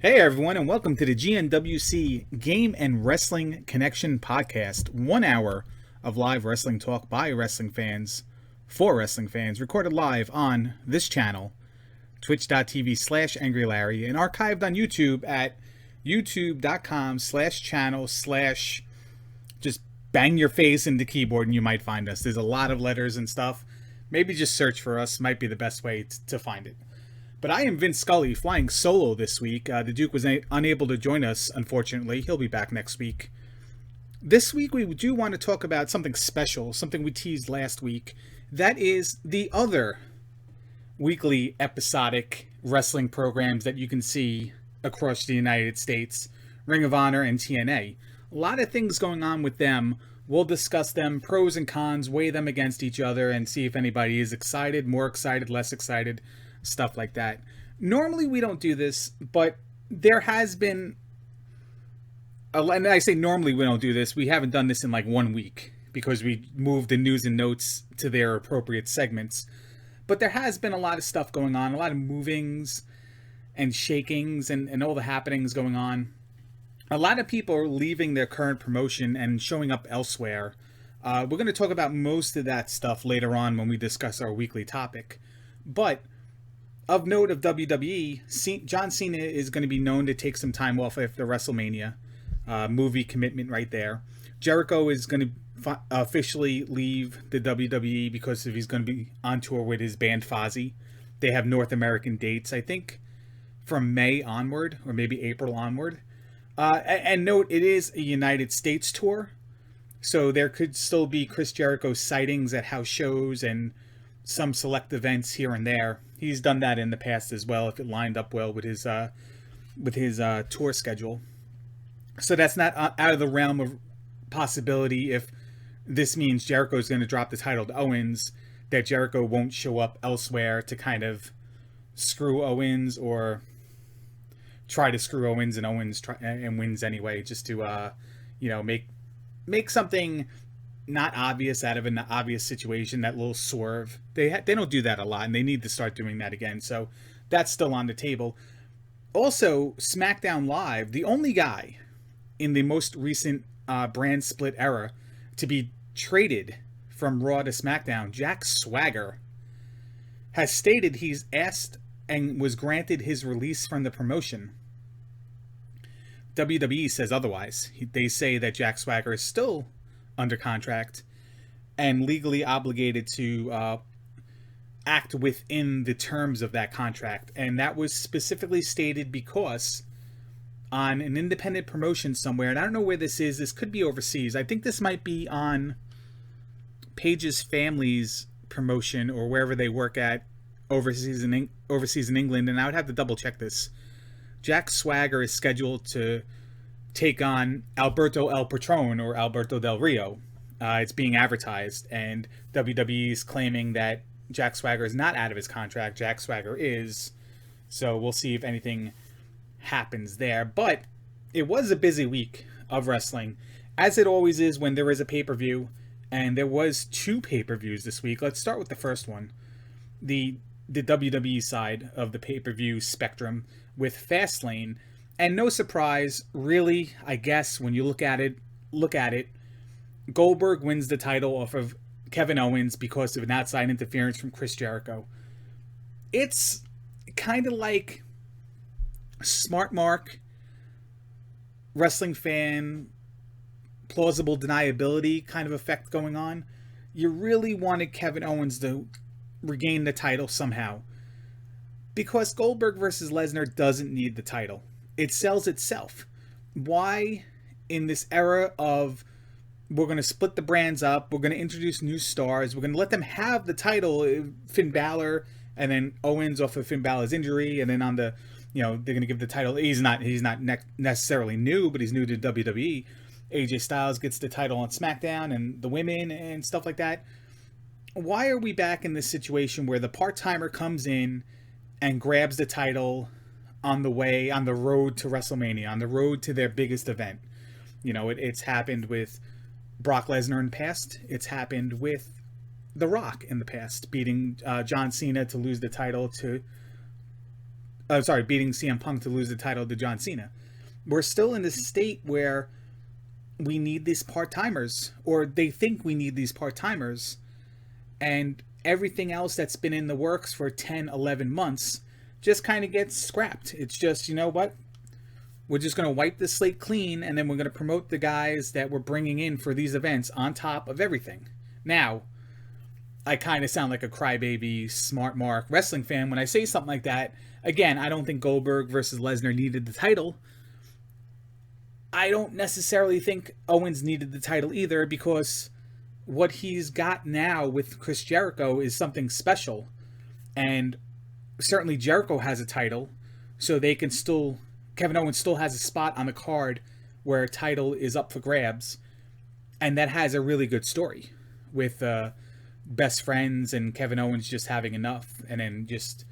Hey everyone, and welcome to the GnWC Game and Wrestling Connection podcast. 1 hour of live wrestling talk by wrestling fans for wrestling fans, recorded live on this channel, twitch.tv/AngryLarry, and archived on YouTube at youtube.com/channel/ just bang your face into the keyboard and you might find us. There's a lot of letters and stuff. Maybe just search for us, might be the best way to find it. But I am Vince Scully, flying solo this week. The Duke was unable to join us, unfortunately. He'll be back next week. This week we do want to talk about something special, something we teased last week. That is the other weekly episodic wrestling programs that you can see across the United States, Ring of Honor and TNA. A lot of things going on with them. We'll discuss them, pros and cons, weigh them against each other, and see if anybody is excited, more excited, less excited, stuff like that. Normally we don't do this, but there has been, and I say normally we don't do this, we haven't done this in like 1 week because we moved the news and notes to their appropriate segments. But there has been a lot of stuff going on, a lot of movings and shakings and all the happenings going on. A lot of people are leaving their current promotion and showing up elsewhere. We're going to talk about most of that stuff later on when we discuss our weekly topic. But of note of WWE, John Cena is going to be known to take some time off after WrestleMania. Movie commitment right there. Jericho is going to officially leave the WWE because he's going to be on tour with his band Fozzy. They have North American dates, I think, from May onward, or maybe April onward. And note, it is a United States tour, so there could still be Chris Jericho sightings at house shows and some select events here and there. He's done that in the past as well, if it lined up well with his tour schedule. So that's not out of the realm of possibility. If this means Jericho's going to drop the title to Owens, that Jericho won't show up elsewhere to kind of screw Owens or try to screw Owens, and Owens and wins anyway, just to make something not obvious out of an obvious situation, that little swerve. They don't do that a lot, and they need to start doing that again. So that's still on the table. Also, SmackDown Live, the only guy in the most recent brand split era to be traded from Raw to SmackDown, Jack Swagger, has stated he's asked and was granted his release from the promotion. WWE says otherwise. They say that Jack Swagger is still under contract and legally obligated to act within the terms of that contract. And that was specifically stated because on an independent promotion somewhere, and I don't know where this is, this could be overseas. I think this might be on Paige's family's promotion or wherever they work at overseas in England, and I would have to double check this. Jack Swagger is scheduled to take on Alberto El Patron or Alberto Del Rio. It's being advertised, and WWE is claiming that Jack Swagger is not out of his contract. Jack Swagger is. So we'll see if anything happens there. But it was a busy week of wrestling, as it always is when there is a pay-per-view, and there was 2 pay-per-views this week. Let's start with the first one. The WWE side of the pay-per-view spectrum with Fastlane. And no surprise, really, I guess, when you look at it, Goldberg wins the title off of Kevin Owens because of an outside interference from Chris Jericho. It's kind of like smart mark, wrestling fan, plausible deniability kind of effect going on. You really wanted Kevin Owens to regain the title somehow, because Goldberg versus Lesnar doesn't need the title. It sells itself. Why, in this era of we're going to split the brands up, we're going to introduce new stars, we're going to let them have the title, Finn Balor, and then Owens off of Finn Balor's injury, and then on the, they're going to give the title, he's not necessarily new, but he's new to WWE. AJ Styles gets the title on SmackDown, and the women and stuff like that. Why are we back in this situation where the part-timer comes in and grabs the title on the road to WrestleMania, on the road to their biggest event? It's happened with Brock Lesnar in the past. It's happened with The Rock in the past, beating John Cena to lose the title to beating CM Punk to lose the title to John Cena. We're still in this state where we need these part-timers, or they think we need these part-timers, and everything else that's been in the works for 10, 11 months just kind of gets scrapped. It's just, you know what? We're just going to wipe the slate clean, and then we're going to promote the guys that we're bringing in for these events on top of everything. Now, I kind of sound like a crybaby, smart mark wrestling fan when I say something like that. Again, I don't think Goldberg versus Lesnar needed the title. I don't necessarily think Owens needed the title either, because what he's got now with Chris Jericho is something special. And certainly Jericho has a title, so they can still... Kevin Owens still has a spot on the card where a title is up for grabs. And that has a really good story with best friends and Kevin Owens just having enough. And then just,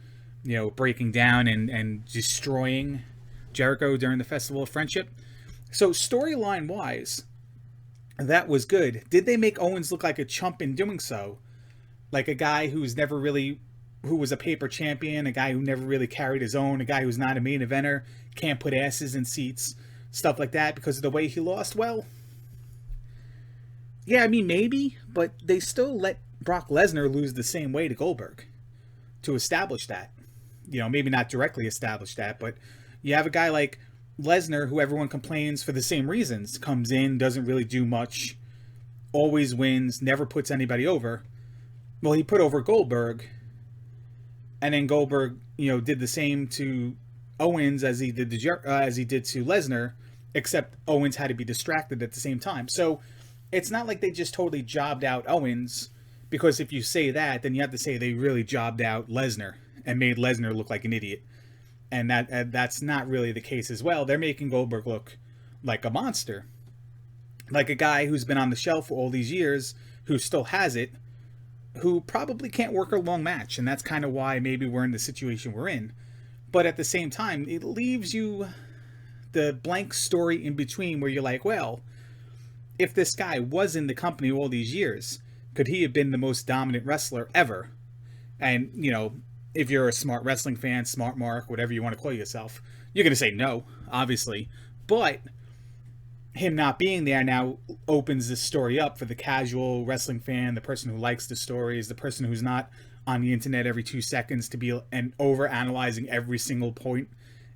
you know, breaking down and destroying Jericho during the Festival of Friendship. So storyline-wise, that was good. Did they make Owens look like a chump in doing so? Like a guy who was a paper champion, a guy who never really carried his own, a guy who's not a main eventer, can't put asses in seats, stuff like that because of the way he lost? Well, yeah, I mean, maybe, but they still let Brock Lesnar lose the same way to Goldberg to establish that. You know, maybe not directly establish that, but you have a guy like Lesnar, who everyone complains for the same reasons, comes in, doesn't really do much, always wins, never puts anybody over. Well, he put over Goldberg, and then Goldberg, you know, did the same to Owens as he did to Lesnar, except Owens had to be distracted at the same time. So it's not like they just totally jobbed out Owens, because if you say that, then you have to say they really jobbed out Lesnar and made Lesnar look like an idiot. And that's not really the case as well. They're making Goldberg look like a monster. Like a guy who's been on the shelf for all these years, who still has it, who probably can't work a long match. And that's kind of why maybe we're in the situation we're in. But at the same time, it leaves you the blank story in between where you're like, well, if this guy was in the company all these years, could he have been the most dominant wrestler ever? And, you know, if you're a smart wrestling fan, smart mark, whatever you want to call yourself, you're going to say no, obviously. But him not being there now opens this story up for the casual wrestling fan, the person who likes the stories, the person who's not on the internet every 2 seconds to be and over analyzing every single point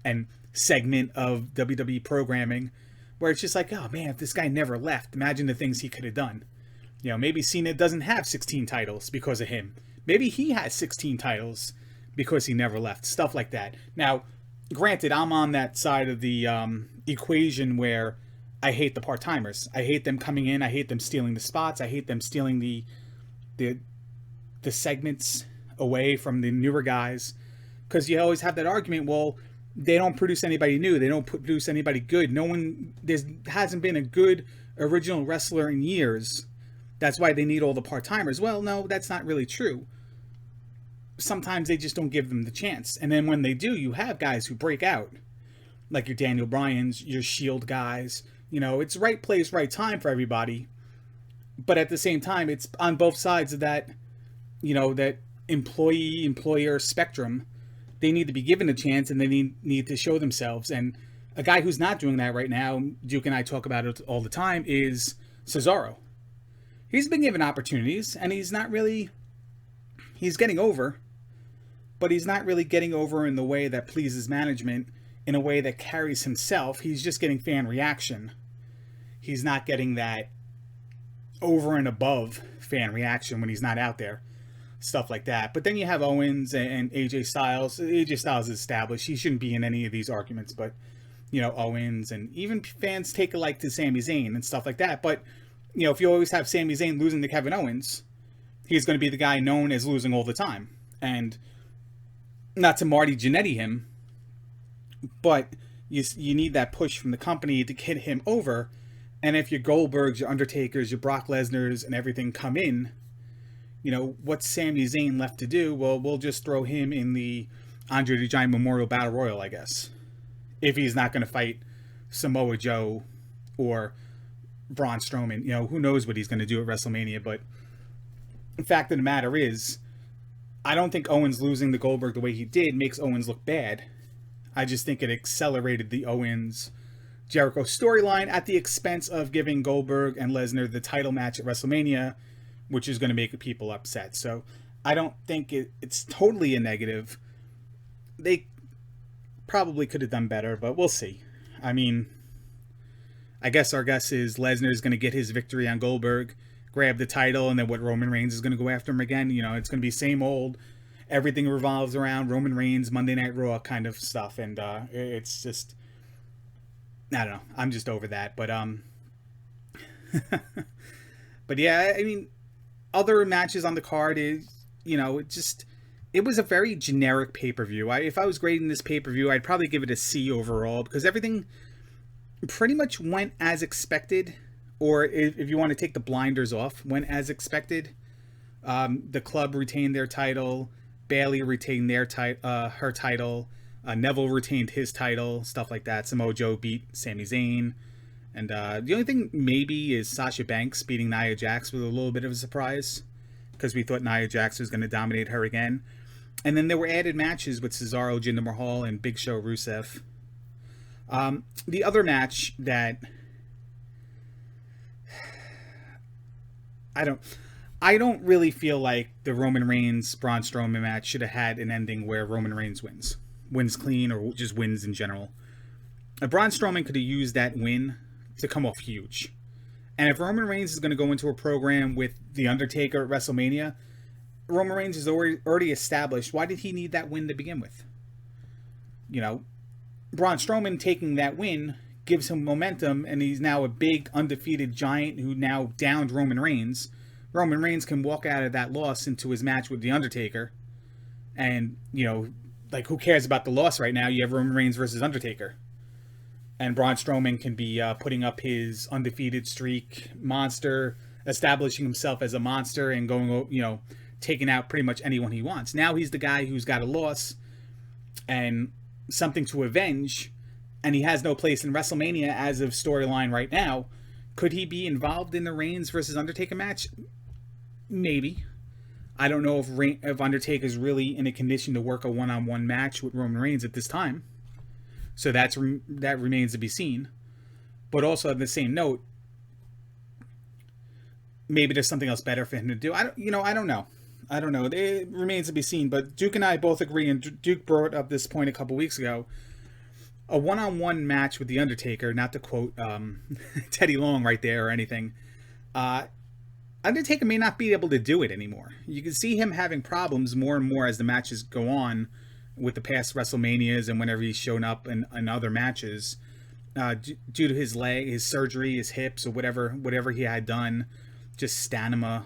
and segment of WWE programming, where it's just like, oh man, if this guy never left, imagine the things he could have done. You know, maybe Cena doesn't have 16 titles because of him. Maybe he has 16 titles because he never left. Stuff like that. Now, granted, I'm on that side of the equation where I hate the part-timers. I hate them coming in. I hate them stealing the spots. I hate them stealing the segments away from the newer guys. Because you always have that argument, well, they don't produce anybody new. They don't produce anybody good. There hasn't been a good original wrestler in years. That's why they need all the part-timers. Well, no, that's not really true. Sometimes they just don't give them the chance. And then when they do, you have guys who break out. Like your Daniel Bryans, your Shield guys. You know, it's right place, right time for everybody. But at the same time, it's on both sides of that, you know, that employee-employer spectrum. They need to be given a chance, and they need to show themselves. And a guy who's not doing that right now, Duke and I talk about it all the time, is Cesaro. He's been given opportunities, and he's getting over, but he's not really getting over in the way that pleases management, in a way that carries himself. He's just getting fan reaction. He's not getting that over and above fan reaction when he's not out there. Stuff like that. But then you have Owens and AJ Styles. AJ Styles is established. He shouldn't be in any of these arguments, but, you know, Owens, and even fans take a like to Sami Zayn and stuff like that. But, you know, if you always have Sami Zayn losing to Kevin Owens, he's going to be the guy known as losing all the time. And not to Marty Jannetty him, but you need that push from the company to get him over. And if your Goldbergs, your Undertakers, your Brock Lesnars, and everything come in, you know, what's Sami Zayn left to do? Well, we'll just throw him in the Andre the Giant Memorial Battle Royal, I guess. If he's not going to fight Samoa Joe or Braun Strowman. You know, who knows what he's going to do at WrestleMania. But the fact of the matter is, I don't think Owens losing to Goldberg the way he did makes Owens look bad. I just think it accelerated the Owens Jericho storyline at the expense of giving Goldberg and Lesnar the title match at WrestleMania, which is going to make people upset. So I don't think it's totally a negative. They probably could have done better, but we'll see. I mean, I guess our guess is Lesnar is going to get his victory on Goldberg, grab the title, and then what, Roman Reigns is going to go after him again. You know, it's going to be same old. Everything revolves around Roman Reigns, Monday Night Raw kind of stuff, and it's just, I don't know. I'm just over that, but but yeah, I mean, other matches on the card is, you know, it was a very generic pay-per-view. If I was grading this pay-per-view, I'd probably give it a C overall, because everything pretty much went as expected, or if you want to take the blinders off, went as expected. The club retained their title. Bayley retained her title. Neville retained his title, stuff like that. Samoa Joe beat Sami Zayn. And the only thing maybe is Sasha Banks beating Nia Jax was a little bit of a surprise, because we thought Nia Jax was going to dominate her again. And then there were added matches with Cesaro, Jinder Mahal, and Big Show Rusev. The other match that I don't really feel like the Roman Reigns Braun Strowman match should have had an ending where Roman Reigns wins clean, or just wins in general. Braun Strowman could have used that win to come off huge. And if Roman Reigns is going to go into a program with The Undertaker at WrestleMania, Roman Reigns is already established. Why did he need that win to begin with? You know, Braun Strowman taking that win gives him momentum, and he's now a big undefeated giant who now downed Roman Reigns. Roman Reigns can walk out of that loss into his match with The Undertaker. And, you know, like, who cares about the loss right now? You have Roman Reigns versus Undertaker. And Braun Strowman can be putting up his undefeated streak monster, establishing himself as a monster, and going, you know, taking out pretty much anyone he wants. Now he's the guy who's got a loss and something to avenge, and he has no place in WrestleMania as of storyline right now. Could he be involved in the Reigns versus Undertaker match? Maybe. I don't know if Undertaker's really in a condition to work a one-on-one match with Roman Reigns at this time. So that remains to be seen. But also, on the same note, maybe there's something else better for him to do. I don't know. It remains to be seen. But Duke and I both agree, and Duke brought up this point a couple weeks ago. A one-on-one match with The Undertaker, not to quote Teddy Long right there or anything, Undertaker may not be able to do it anymore. You can see him having problems more and more as the matches go on with the past WrestleManias and whenever he's shown up in other matches, due to his leg, his surgery, his hips, or whatever he had done, just stamina.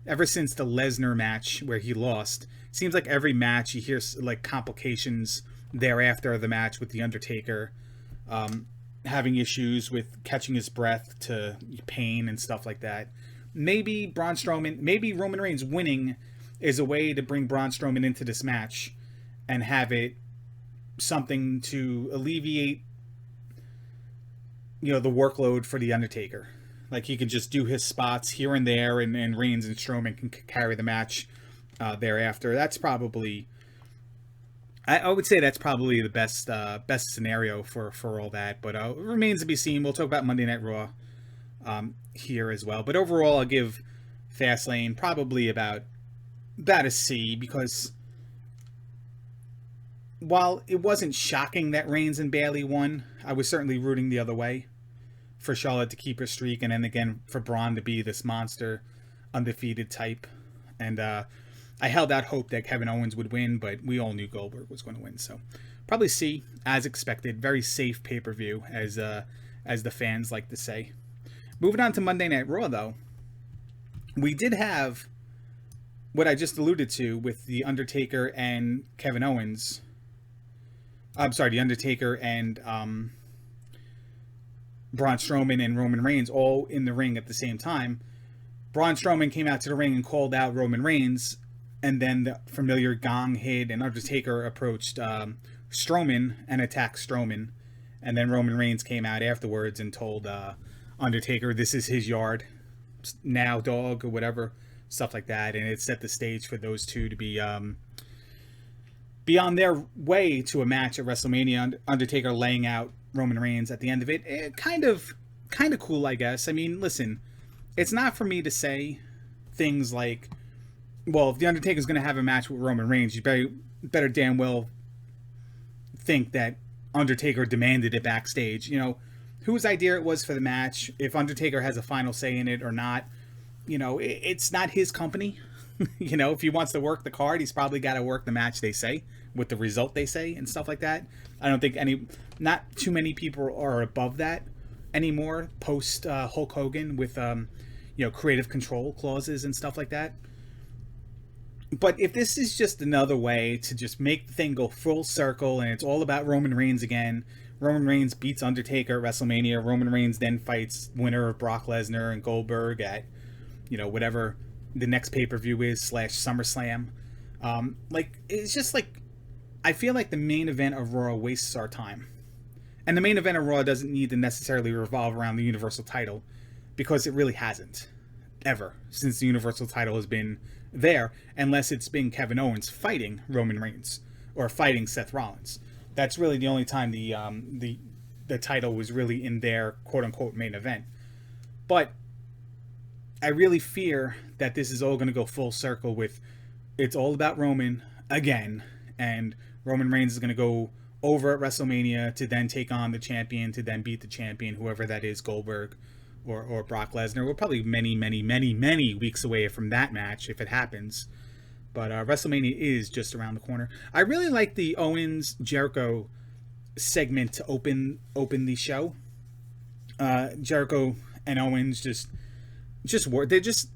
Ever since the Lesnar match where he lost, seems like every match you hear like complications thereafter of the match with The Undertaker, having issues with catching his breath to pain and stuff like that. Maybe Roman Reigns winning is a way to bring Braun Strowman into this match and have it something to alleviate, you know, the workload for The Undertaker. Like, he can just do his spots here and there, and Reigns and Strowman can carry the match thereafter. That's probably, I would say that's probably the best scenario for all that. But it remains to be seen. We'll talk about Monday Night Raw here as well. But overall, I'll give Fastlane probably about a C, because while it wasn't shocking that Reigns and Bayley won, I was certainly rooting the other way for Charlotte to keep her streak, and then again for Braun to be this monster, undefeated type. And I held out hope that Kevin Owens would win, but we all knew Goldberg was going to win. So probably C, as expected. Very safe pay-per-view, as the fans like to say. Moving on to Monday Night Raw, though, we did have what I just alluded to with The Undertaker and Kevin Owens. I'm sorry, The Undertaker and Braun Strowman and Roman Reigns all in the ring at the same time. Braun Strowman came out to the ring and called out Roman Reigns, and then the familiar gong hit, and Undertaker approached Strowman and attacked Strowman. And then Roman Reigns came out afterwards and told Undertaker, this is his yard now, dog, or whatever, stuff like that. And it set the stage for those two to be be on their way to a match at WrestleMania. Undertaker laying out Roman Reigns at the end of it. Kind of cool, I guess. I mean, listen, it's not for me to say things like, well, if the Undertaker's going to have a match with Roman Reigns, you better damn well think that Undertaker demanded it backstage. You know, whose idea it was for the match, if Undertaker has a final say in it or not. You know, it's not his company. You know, if he wants to work the card, he's probably got to work the match, they say, with the result they say and stuff like that. I don't think not too many people are above that anymore post Hulk Hogan with, creative control clauses and stuff like that. But if this is just another way to just make the thing go full circle and it's all about Roman Reigns again, Roman Reigns beats Undertaker at WrestleMania, Roman Reigns then fights winner of Brock Lesnar and Goldberg at, whatever the next pay-per-view is / SummerSlam. It's just like, I feel like the main event of Raw wastes our time. And the main event of Raw doesn't need to necessarily revolve around the Universal title, because it really hasn't, ever, since the Universal title has been there, unless it's been Kevin Owens fighting Roman Reigns, or fighting Seth Rollins. That's really the only time the title was really in their quote-unquote main event. But I really fear that this is all going to go full circle with, it's all about Roman again, and Roman Reigns is going to go over at WrestleMania to then take on the champion, to then beat the champion, whoever that is, Goldberg or Brock Lesnar. We're probably many, many, many, many weeks away from that match if it happens. But WrestleMania is just around the corner. I really like the Owens-Jericho segment to open the show. Jericho and Owens just work. They're just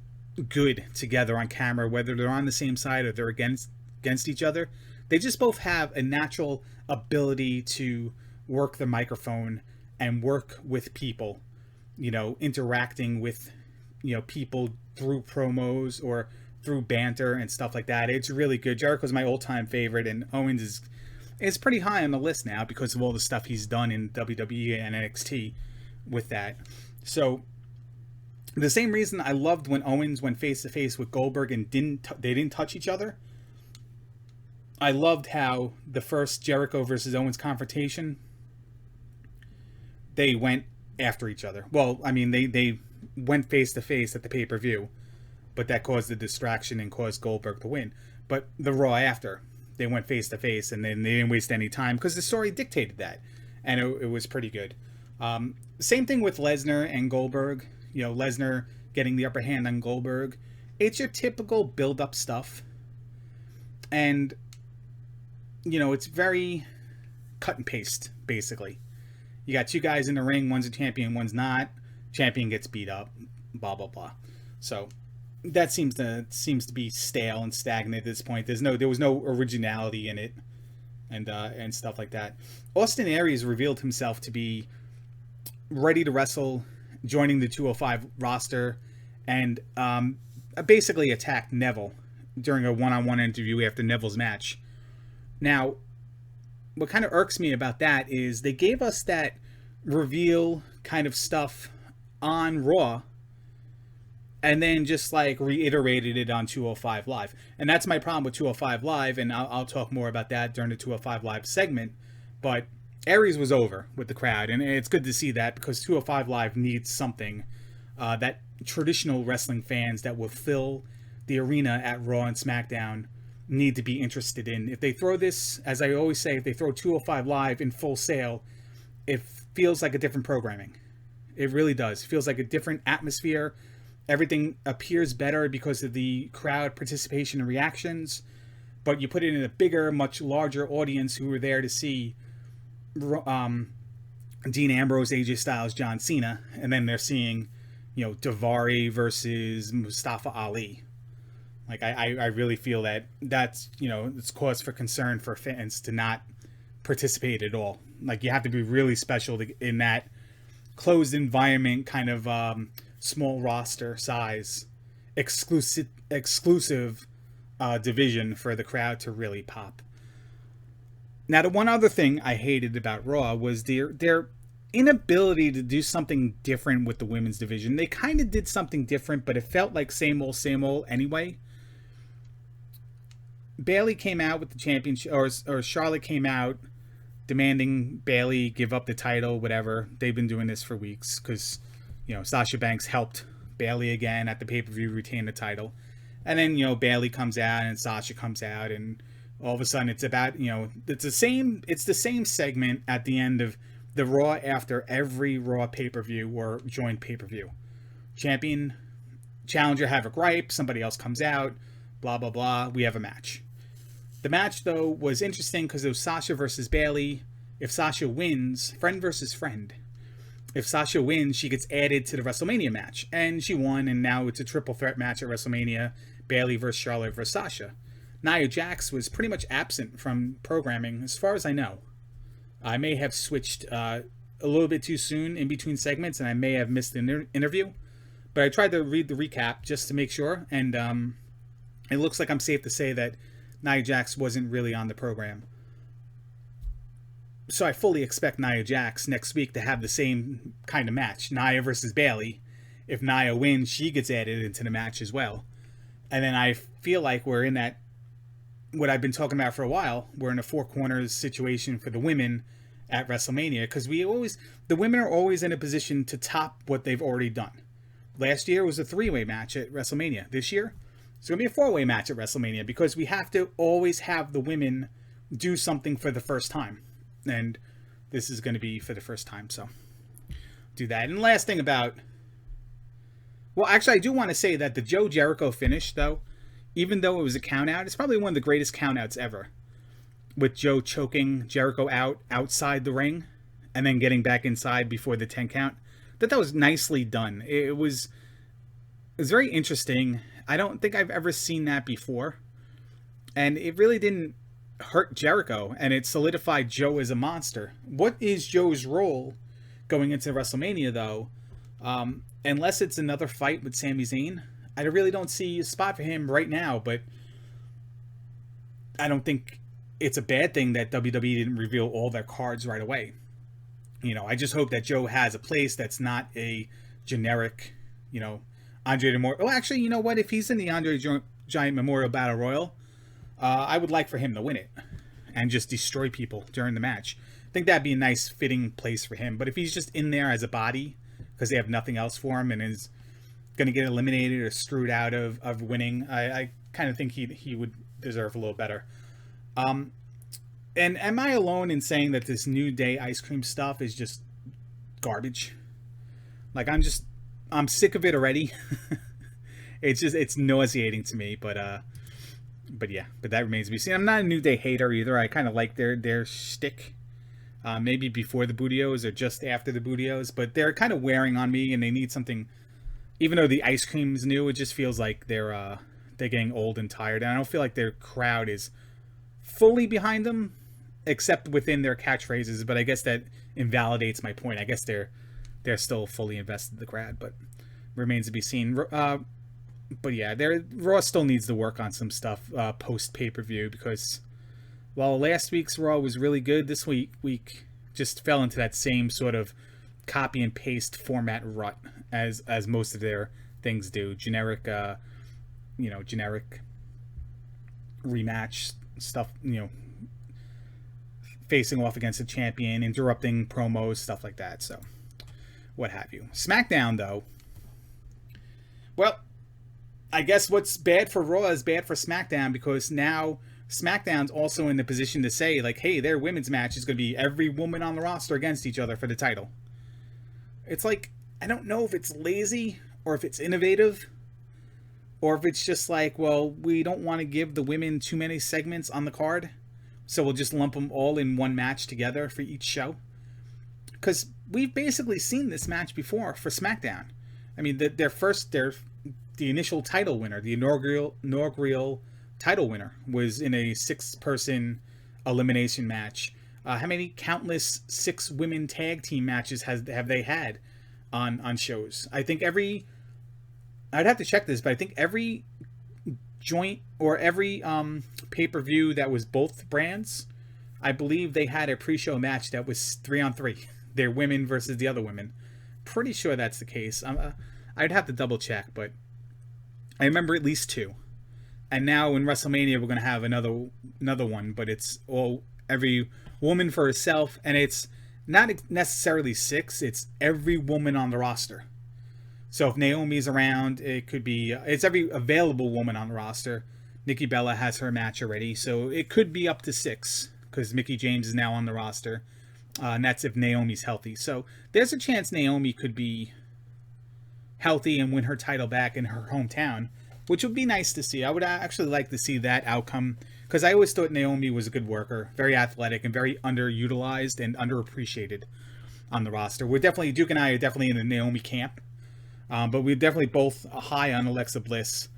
good together on camera, whether they're on the same side or they're against each other. They just both have a natural ability to work the microphone and work with people, interacting with, people through promos or through banter and stuff like that. It's really good. Jericho's my all-time favorite, and Owens is pretty high on the list now because of all the stuff he's done in WWE and NXT with that. So the same reason I loved when Owens went face-to-face with Goldberg and they didn't touch each other. I loved how the first Jericho versus Owens confrontation, they went after each other. Well, I mean, they went face-to-face at the pay-per-view, but that caused the distraction and caused Goldberg to win. But the Raw after, they went face-to-face, and then they didn't waste any time because the story dictated that, and it was pretty good. Same thing with Lesnar and Goldberg. Lesnar getting the upper hand on Goldberg. It's your typical build-up stuff. And, it's very cut and paste, basically. You got two guys in the ring. One's a champion, one's not. Champion gets beat up. Blah, blah, blah. So that seems to be stale and stagnant at this point. There was no originality in it and stuff like that. Austin Aries revealed himself to be ready to wrestle, joining the 205 roster, and basically attacked Neville during a one-on-one interview after Neville's match. Now, what kind of irks me about that is they gave us that reveal kind of stuff on Raw and then just reiterated it on 205 Live. And that's my problem with 205 Live, and I'll talk more about that during the 205 Live segment. But Aries was over with the crowd, and it's good to see that because 205 Live needs something that traditional wrestling fans that will fill the arena at Raw and SmackDown need to be interested in. If they throw this, as I always say, if they throw 205 Live in Full Sail, it feels like a different programming. It really does. It feels like a different atmosphere. Everything appears better because of the crowd participation and reactions, but you put it in a bigger, much larger audience who were there to see Dean Ambrose, AJ Styles, John Cena, and then they're seeing, Daivari versus Mustafa Ali. I really feel that's, it's cause for concern for fans to not participate at all. You have to be really special in that closed environment kind of small roster size, exclusive division for the crowd to really pop. Now, the one other thing I hated about Raw was their inability to do something different with the women's division. They kind of did something different, but it felt like same old anyway. Bailey came out with the championship, or Charlotte came out demanding Bailey give up the title, whatever. They've been doing this for weeks because, Sasha Banks helped Bailey again at the pay-per-view retain the title. And then, Bailey comes out and Sasha comes out, and all of a sudden it's about, it's the same segment at the end of the Raw after every Raw pay-per-view or joint pay-per-view. Champion, challenger have a gripe, somebody else comes out, blah, blah, blah, we have a match. The match, though, was interesting because it was Sasha versus Bailey. If Sasha wins, friend versus friend. If Sasha wins, she gets added to the WrestleMania match. And she won, and now it's a triple threat match at WrestleMania. Bailey versus Charlotte versus Sasha. Nia Jax was pretty much absent from programming, as far as I know. I may have switched a little bit too soon in between segments, and I may have missed an interview. But I tried to read the recap just to make sure, and it looks like I'm safe to say that Nia Jax wasn't really on the program. So I fully expect Nia Jax next week to have the same kind of match. Nia versus Bailey. If Nia wins, she gets added into the match as well. And then I feel like we're in that, what I've been talking about for a while, we're in a four corners situation for the women at WrestleMania, because the women are always in a position to top what they've already done. Last year was a 3-way match at WrestleMania. This year, it's going to be a 4-way match at WrestleMania, because we have to always have the women do something for the first time. And this is going to be for the first time, so do that. And last thing about... Well, actually, I do want to say that the Joe Jericho finish, though, even though it was a count-out, it's probably one of the greatest count-outs ever. With Joe choking Jericho out outside the ring and then getting back inside before the 10 count. That was nicely done. It was very interesting. I don't think I've ever seen that before. And it really didn't hurt Jericho, and it solidified Joe as a monster. What is Joe's role going into WrestleMania, though? Unless it's another fight with Sami Zayn, I really don't see a spot for him right now, but I don't think it's a bad thing that WWE didn't reveal all their cards right away. I just hope that Joe has a place that's not a generic, Andre Memorial. Well, actually, you know what? If he's in the Andre Giant Memorial Battle Royal, I would like for him to win it and just destroy people during the match. I think that'd be a nice fitting place for him. But if he's just in there as a body because they have nothing else for him and is going to get eliminated or screwed out of winning, I kind of think he would deserve a little better. And am I alone in saying that this New Day ice cream stuff is just garbage? Like, I'm sick of it already. It's nauseating to me, but that remains to be seen. I'm not a New Day hater either. I kind of like their shtick. Maybe before the Bootios or just after the Bootios, but they're kind of wearing on me, and they need something. Even though the ice cream's new, it just feels like they're getting old and tired, and I don't feel like their crowd is fully behind them, except within their catchphrases. But I guess that invalidates my point. I guess they're still fully invested in the crowd, but remains to be seen. But yeah, Raw still needs to work on some stuff post pay-per-view, because while last week's Raw was really good, this week just fell into that same sort of copy and paste format rut as most of their things do. Generic rematch stuff, facing off against a champion, interrupting promos, stuff like that. So, what have you. SmackDown, though. Well, I guess what's bad for Raw is bad for SmackDown, because now SmackDown's also in the position to say, like, hey, their women's match is going to be every woman on the roster against each other for the title. It's like, I don't know if it's lazy or if it's innovative, or if it's just like, well, we don't want to give the women too many segments on the card, so we'll just lump them all in one match together for each show. Because we've basically seen this match before for SmackDown. I mean, the initial title winner, the inaugural title winner, was in a 6-person elimination match. How many countless 6 women tag team matches have they had on shows? I think I'd have to check this, but I think every joint or every pay-per-view that was both brands, I believe they had a pre-show match that was 3-on-3. They're women versus the other women. Pretty sure that's the case. I'd have to double check, but I remember at least 2. And now in WrestleMania we're gonna have another one, but it's all every woman for herself, and it's not necessarily 6. It's every woman on the roster. So if Naomi's around, it could be it's every available woman on the roster. Nikki Bella has her match already, so it could be up to 6 because Mickie James is now on the roster, and that's if Naomi's healthy. So there's a chance Naomi could be healthy and win her title back in her hometown, which would be nice to see. I would actually like to see that outcome because I always thought Naomi was a good worker, very athletic and very underutilized and underappreciated on the roster. Duke and I are definitely in the Naomi camp, but we're definitely both high on Alexa Bliss.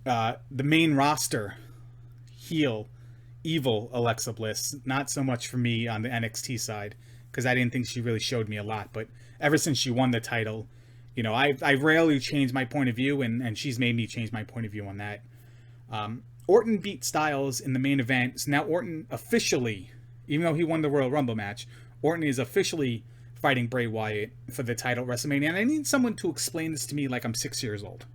The main roster heel, evil Alexa Bliss, not so much for me on the NXT side because I didn't think she really showed me a lot. But ever since she won the title, I rarely change my point of view, and she's made me change my point of view on that. Orton beat Styles in the main event. So now Orton officially, even though he won the Royal Rumble match, Orton is officially fighting Bray Wyatt for the title at WrestleMania. And I need someone to explain this to me like I'm 6 years old.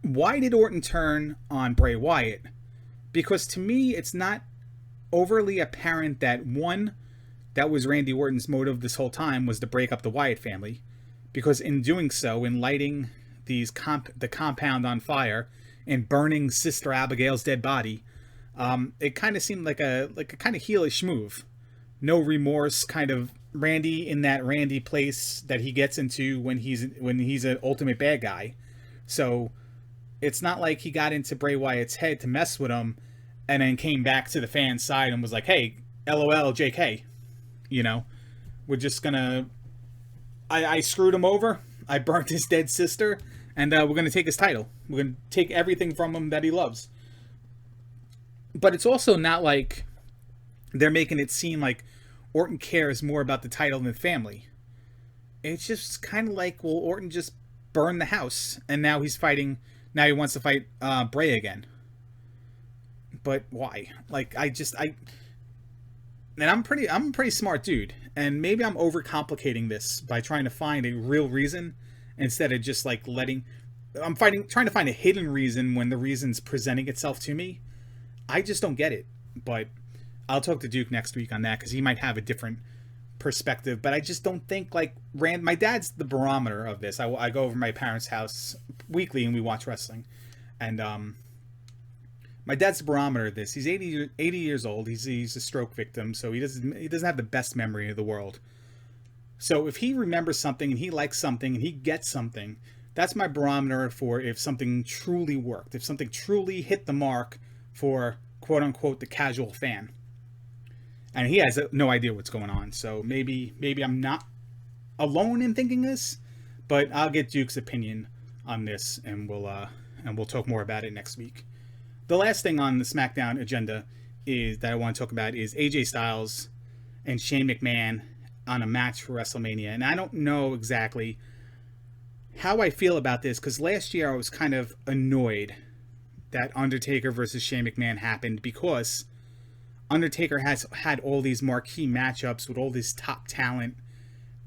Why did Orton turn on Bray Wyatt? Because to me, it's not overly apparent that one, that was Randy Orton's motive this whole time, was to break up the Wyatt family. Because in doing so, in lighting the compound on fire and burning Sister Abigail's dead body, it kind of seemed like a kind of heelish move. No remorse, kind of Randy in that Randy place that he gets into when he's an ultimate bad guy. So it's not like he got into Bray Wyatt's head to mess with him and then came back to the fan side and was like, hey, LOL, JK. We're just gonna... I screwed him over. I burnt his dead sister. And we're gonna take his title. We're gonna take everything from him that he loves. But it's also not like they're making it seem like Orton cares more about the title than the family. It's just kind of like, well, Orton just burned the house. And now he's fighting... Now he wants to fight Bray again. But why? And I'm a pretty smart dude, and maybe I'm overcomplicating this by trying to find a real reason instead of just like trying to find a hidden reason when the reason's presenting itself to me. I just don't get it. But I'll talk to Duke next week on that because he might have a different perspective. But I just don't think my dad's the barometer of this. I go over to my parents' house weekly and we watch wrestling, and my dad's the barometer of this. He's 80 years old. He's a stroke victim, so he doesn't have the best memory in the world. So if he remembers something and he likes something and he gets something, that's my barometer for if something truly worked, if something truly hit the mark for quote unquote the casual fan. And he has no idea what's going on. So maybe I'm not alone in thinking this, but I'll get Duke's opinion on this, and we'll talk more about it next week. The last thing on the SmackDown agenda that I want to talk about is AJ Styles and Shane McMahon on a match for WrestleMania. And I don't know exactly how I feel about this, because last year I was kind of annoyed that Undertaker versus Shane McMahon happened, because Undertaker has had all these marquee matchups with all this top talent,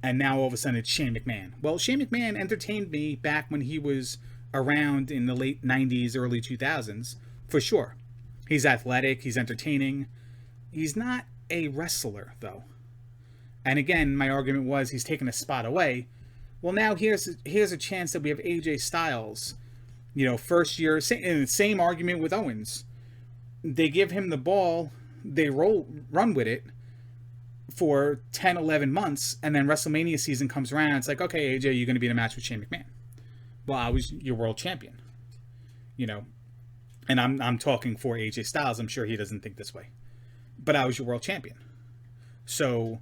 and now all of a sudden it's Shane McMahon. Well, Shane McMahon entertained me back when he was around in the late 90s, early 2000s, for sure. He's athletic, he's entertaining. He's not a wrestler, though. And again, my argument was he's taking a spot away. Well, now here's a chance that we have AJ Styles, first year, in the same argument with Owens. They give him the ball, they run with it for 10, 11 months, and then WrestleMania season comes around. It's like, okay, AJ, you're going to be in a match with Shane McMahon. Well, I was your world champion, and I'm talking for AJ Styles. I'm sure he doesn't think this way, but I was your world champion. So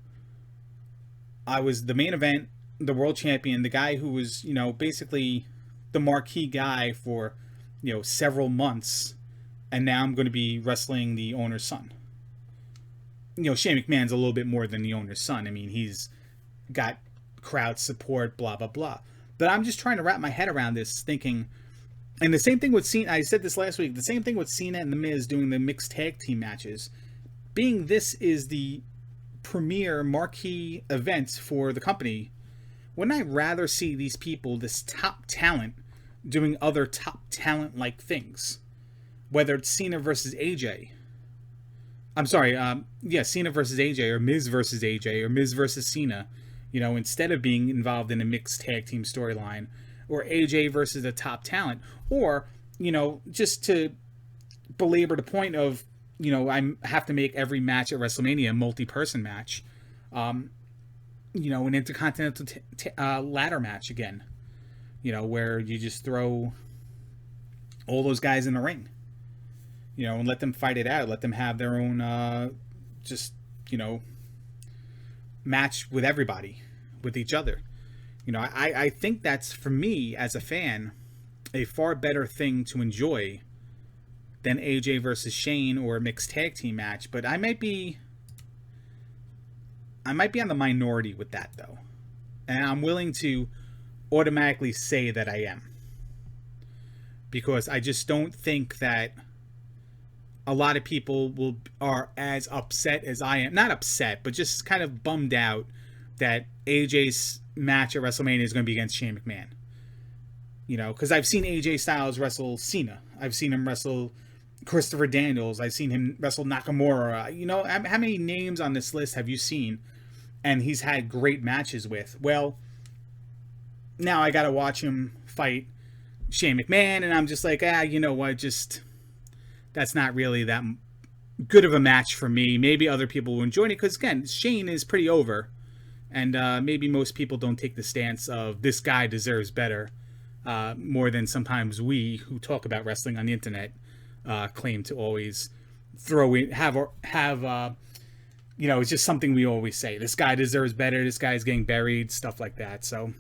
I was the main event, the world champion, the guy who was, basically the marquee guy for, several months. And now I'm going to be wrestling the owner's son. Shane McMahon's a little bit more than the owner's son. I mean, he's got crowd support, blah, blah, blah. But I'm just trying to wrap my head around this, thinking, and the same thing with Cena, I said this last week, the same thing with Cena and The Miz doing the mixed tag team matches. Being this is the premier marquee event for the company, wouldn't I rather see these people, this top talent, doing other top talent like things, whether it's Cena versus AJ. I'm sorry, Cena versus AJ, or Miz versus AJ, or Miz versus Cena. Instead of being involved in a mixed tag team storyline, or AJ versus a top talent, or just to belabor the point of, I have to make every match at WrestleMania a multi-person match. An intercontinental ladder match again. Where you just throw all those guys in the ring. And let them fight it out. Let them have their own, match with everybody, with each other. I think that's, for me as a fan, a far better thing to enjoy than AJ versus Shane or a mixed tag team match. But I might be on the minority with that, though. And I'm willing to automatically say that I am. Because I just don't think that a lot of people are as upset as I am. Not upset, but just kind of bummed out that AJ's match at WrestleMania is going to be against Shane McMahon. Because I've seen AJ Styles wrestle Cena. I've seen him wrestle Christopher Daniels. I've seen him wrestle Nakamura. How many names on this list have you seen and he's had great matches with? Well, now I got to watch him fight Shane McMahon, and I'm just like, that's not really that good of a match for me. Maybe other people will enjoy it, because, again, Shane is pretty over, and maybe most people don't take the stance of this guy deserves better, more than sometimes we who talk about wrestling on the internet claim to always throw in, it's just something we always say. This guy deserves better. This guy's getting buried, stuff like that. So,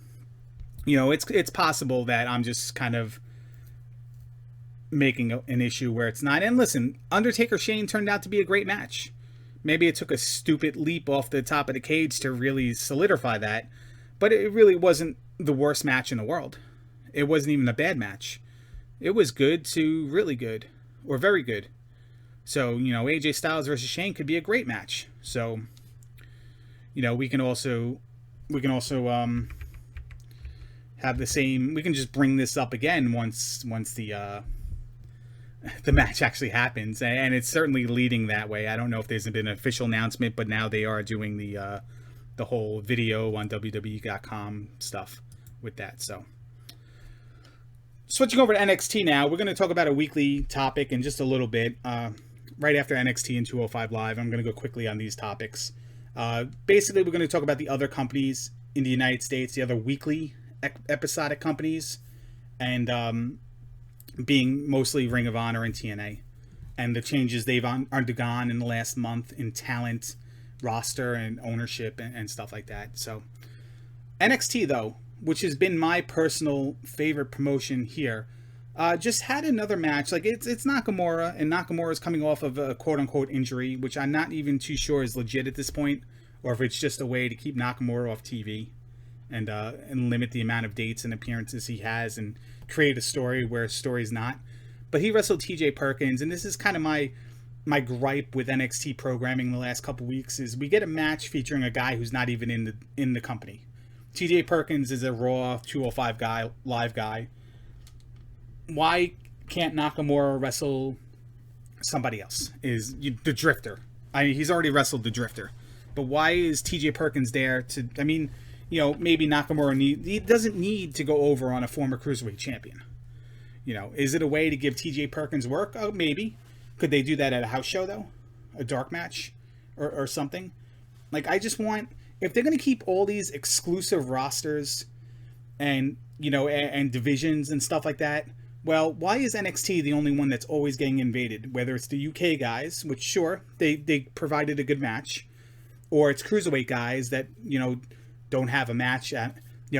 it's possible that I'm just kind of making an issue where it's not. And listen, Undertaker Shane turned out to be a great match. Maybe it took a stupid leap off the top of the cage to really solidify that, but it really wasn't the worst match in the world. It wasn't even a bad match. It was good to really good, or very good. So, AJ Styles versus Shane could be a great match. So, we can also have the same. We can just bring this up again once the match actually happens, and it's certainly leading that way. I don't know if there's been an official announcement, but now they are doing the whole video on WWE.com stuff with that. So, switching over to NXT now, we're going to talk about a weekly topic in just a little bit. Right after NXT and 205 Live, I'm going to go quickly on these topics. Basically, we're going to talk about the other companies in the United States, the other weekly episodic companies, and being mostly Ring of Honor and TNA, and the changes they've undergone in the last month in talent, roster, and ownership, and stuff like that. So, NXT, though, which has been my personal favorite promotion here, just had another match. Like, it's Nakamura, and Nakamura's coming off of a quote-unquote injury, which I'm not even too sure is legit at this point, or if it's just a way to keep Nakamura off TV and limit the amount of dates and appearances he has and create a story where a story's not. But he wrestled TJ Perkins, and this is kind of my gripe with NXT programming the last couple weeks, is we get a match featuring a guy who's not even in the company. TJ Perkins is a Raw 205 guy, live guy. Why can't Nakamura wrestle somebody else? The Drifter. He's already wrestled the Drifter. But why is TJ Perkins there to... maybe Nakamura he doesn't need to go over on a former Cruiserweight champion. Is it a way to give TJ Perkins work? Oh, maybe. Could they do that at a house show, though? A dark match? Or something? Like, I just want... If they're going to keep all these exclusive rosters and, and divisions and stuff like that, well, why is NXT the only one that's always getting invaded? Whether it's the UK guys, which, sure, they provided a good match, or it's Cruiserweight guys that, don't have a match at,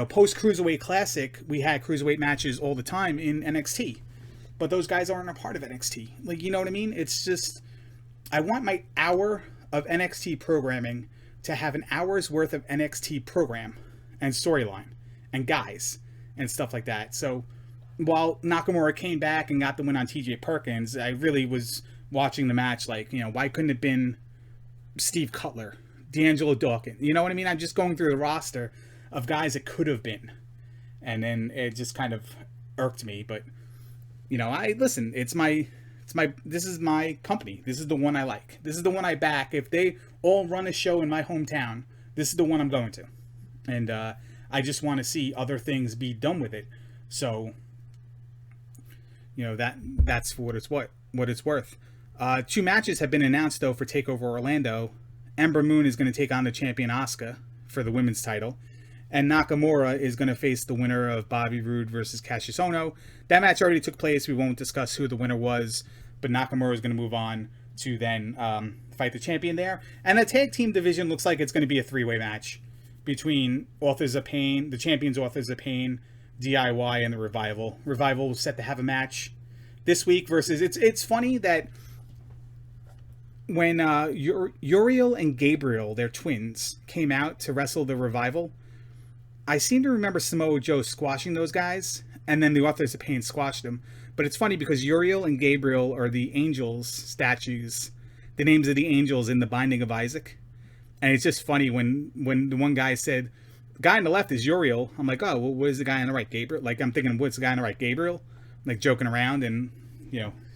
post Cruiserweight Classic, we had Cruiserweight matches all the time in NXT, but those guys aren't a part of NXT. Like, you know what I mean? It's just, I want my hour of NXT programming to have an hour's worth of NXT program and storyline and guys and stuff like that. So while Nakamura came back and got the win on TJ Perkins, I really was watching the match like, why couldn't it have been Steve Cutler, D'Angelo Dawkins? You know what I mean? I'm just going through the roster of guys it could have been. And then it just kind of irked me. But I listen. This is my company. This is the one I like. This is the one I back. If they all run a show in my hometown, this is the one I'm going to, and I just want to see other things be done with it. So, that's for what it's worth. 2 matches have been announced though for Takeover Orlando. Ember Moon is going to take on the champion Asuka for the women's title, and Nakamura is going to face the winner of Bobby Roode versus Cassius Ohno. That match already took place. We won't discuss who the winner was, but Nakamura is going to move on to then fight the champion there. And the tag team division looks like it's going to be a 3-way match between Authors of Pain, the champions Authors of Pain, DIY, and the Revival. Revival was set to have a match this week versus... It's funny that when Uriel and Gabriel, their twins, came out to wrestle the Revival, I seem to remember Samoa Joe squashing those guys, and then the Authors of Pain squashed them. But it's funny because Uriel and Gabriel are the angels statues, the names of the angels in the Binding of Isaac. And it's just funny when the one guy said, the guy on the left is Uriel. I'm like, oh, well, what is the guy on the right? Gabriel? Like, I'm thinking, what's the guy on the right? Gabriel? Like, joking around. And,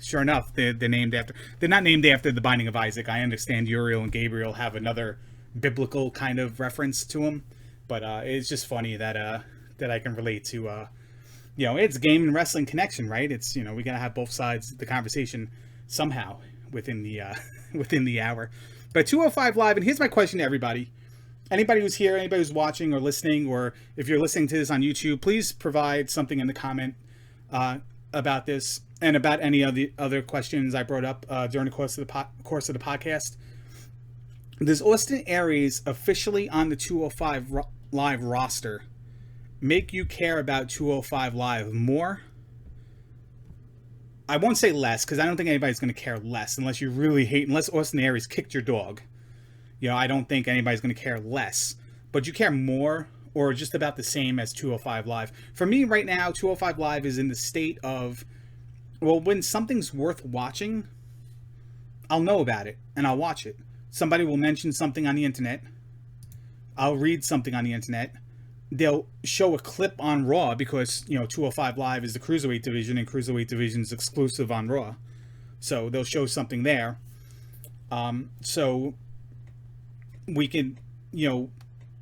sure enough, they're named after... They're not named after the Binding of Isaac. I understand Uriel and Gabriel have another biblical kind of reference to them. But it's just funny that I can relate to... it's game and wrestling connection, right? It's, we got to have both sides of the conversation somehow within the within the hour. But 205 Live, and here's my question to everybody. Anybody who's here, anybody who's watching or listening, or if you're listening to this on YouTube, please provide something in the comment about this and about any of the other questions I brought up during the course of the podcast. Does Austin Aries officially on the 205 Live roster make you care about 205 Live more? I won't say less, because I don't think anybody's going to care less unless you really hate, unless Austin Aries kicked your dog. I don't think anybody's going to care less. But you care more or just about the same as 205 Live. For me right now, 205 Live is in the state of, well, when something's worth watching, I'll know about it and I'll watch it. Somebody will mention something on the internet. I'll read something on the internet. They'll show a clip on Raw because, 205 Live is the Cruiserweight division and Cruiserweight division is exclusive on Raw. So they'll show something there. So we can,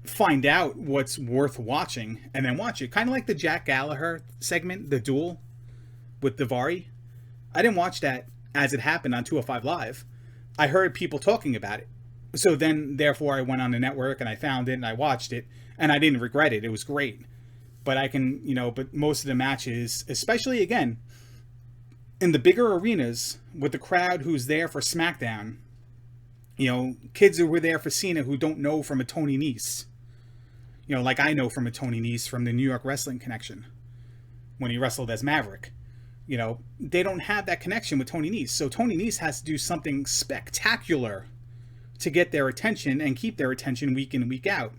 find out what's worth watching and then watch it. Kind of like the Jack Gallagher segment, The Duel with Daivari. I didn't watch that as it happened on 205 Live. I heard people talking about it. So then, therefore, I went on the network and I found it and I watched it. And I didn't regret it. It was great. But I can, but most of the matches, especially, again, in the bigger arenas with the crowd who's there for SmackDown, kids who were there for Cena who don't know from a Tony Nese. Like I know from a Tony Nese from the New York Wrestling Connection when he wrestled as Maverick. They don't have that connection with Tony Nese. So Tony Nese has to do something spectacular to get their attention and keep their attention week in and week out.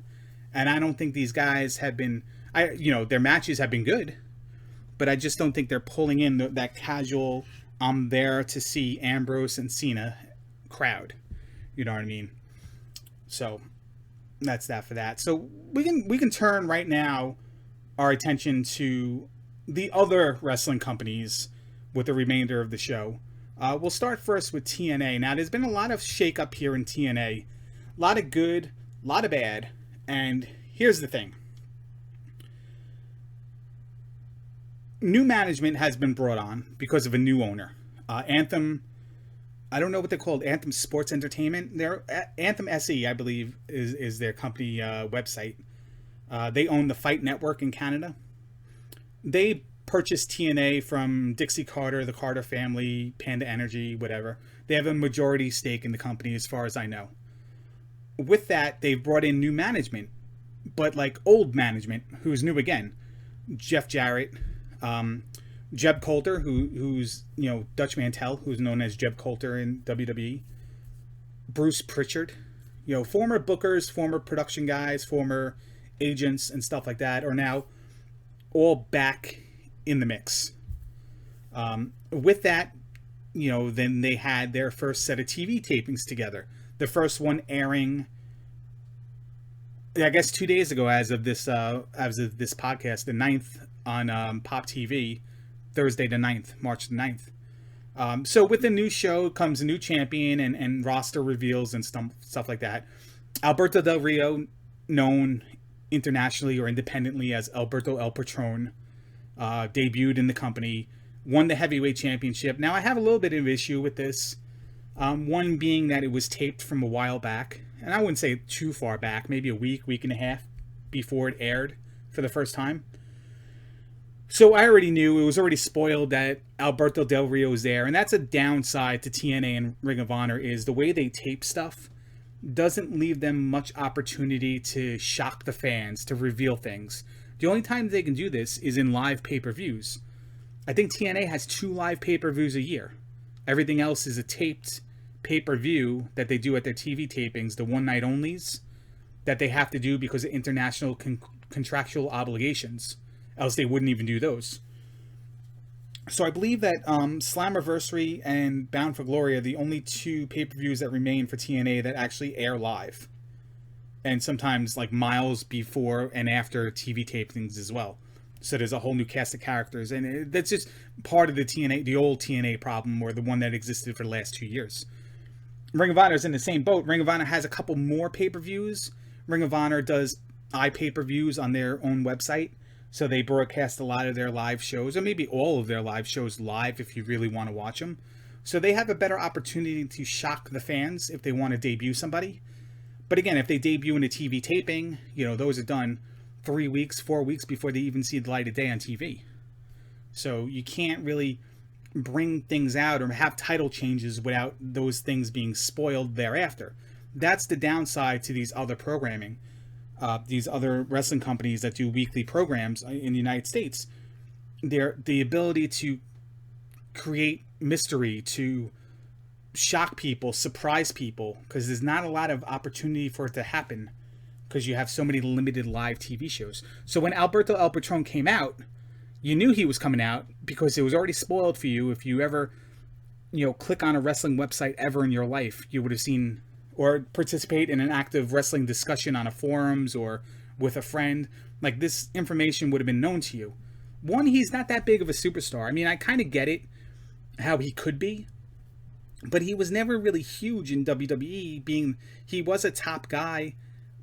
And I don't think these guys have been, their matches have been good, but I just don't think they're pulling in that casual, I'm there to see Ambrose and Cena crowd. You know what I mean? So that's that for that. So we can turn right now our attention to the other wrestling companies with the remainder of the show. We'll start first with TNA. Now, there's been a lot of shakeup here in TNA. A lot of good, a lot of bad. And here's the thing. New management has been brought on because of a new owner. Anthem, I don't know what they're called, Anthem Sports Entertainment. Anthem SE, I believe, is their company website. They own the Fight Network in Canada. They purchased TNA from Dixie Carter, the Carter family, Panda Energy, whatever. They have a majority stake in the company as far as I know. With that, they've brought in new management, but like old management, who's new again. Jeff Jarrett, Jeb Coulter, who's Dutch Mantel, who's known as Jeb Coulter in WWE. Bruce Pritchard, former bookers, former production guys, former agents and stuff like that are now all back in the mix. With that, then they had their first set of TV tapings together. The first one airing, I guess, 2 days ago, as of this podcast, the 9th on Pop TV Thursday the 9th, March the 9th. So with the new show comes a new champion and roster reveals and stuff like that. Alberto Del Rio, known internationally or independently as Alberto El Patron, debuted in the company, won the heavyweight championship. Now I have a little bit of issue with this. One being that it was taped from a while back, and I wouldn't say too far back, maybe a week and a half before it aired for the first time. So I already knew, it was already spoiled that Alberto Del Rio was there, and that's a downside to TNA and Ring of Honor, is the way they tape stuff doesn't leave them much opportunity to shock the fans, to reveal things. The only time they can do this is in live pay-per-views. I think TNA has 2 live pay-per-views a year. Everything else is a taped pay-per-view that they do at their TV tapings, the one-night onlys that they have to do because of international contractual obligations. Else they wouldn't even do those. So I believe that Slammiversary and Bound for Glory are the only 2 pay-per-views that remain for TNA that actually air live. And sometimes like miles before and after TV tapings as well. So there's a whole new cast of characters, and that's just part of the old TNA problem, or the one that existed for the last 2 years. Ring of Honor is in the same boat. Ring of Honor has a couple more pay-per-views. Ring of Honor does iPay-per-views on their own website, so they broadcast a lot of their live shows, or maybe all of their live shows live if you really want to watch them. So they have a better opportunity to shock the fans if they want to debut somebody. But again, if they debut in a TV taping, those are done 3 weeks, 4 weeks before they even see the light of day on TV. So you can't really bring things out or have title changes without those things being spoiled thereafter. That's the downside to these other programming, these other wrestling companies that do weekly programs in the United States. The ability to create mystery, to shock people, surprise people, because there's not a lot of opportunity for it to happen, because you have so many limited live TV shows. So when Alberto El Patron came out, you knew he was coming out because it was already spoiled for you. If you ever, click on a wrestling website ever in your life, you would have seen or participate in an active wrestling discussion on a forums or with a friend. Like, this information would have been known to you. One, he's not that big of a superstar. I mean, I kind of get it, how he could be, but he was never really huge in WWE, he was a top guy,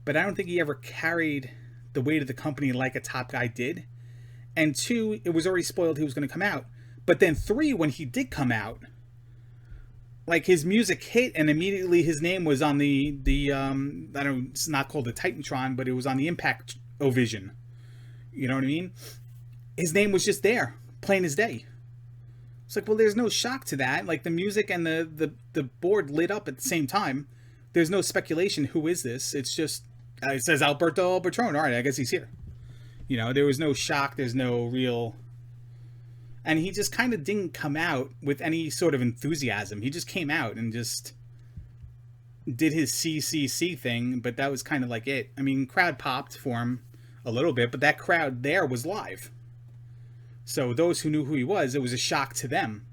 but I don't think he ever carried the weight of the company like a top guy did. And 2, it was already spoiled he was going to come out. But then 3, when he did come out, like, his music hit and immediately his name was on the it's not called the Titantron, but it was on the Impact O-Vision. You know what I mean? His name was just there, plain as day. It's like, well, there's no shock to that. Like, the music and the board lit up at the same time. There's no speculation, who is this? It's just, it says Alberto El Patron. All right, I guess he's here. There was no shock. There's no real... And he just kind of didn't come out with any sort of enthusiasm. He just came out and just did his CCC thing, but that was kind of like it. I mean, crowd popped for him a little bit, but that crowd there was live. So those who knew who he was, it was a shock to them.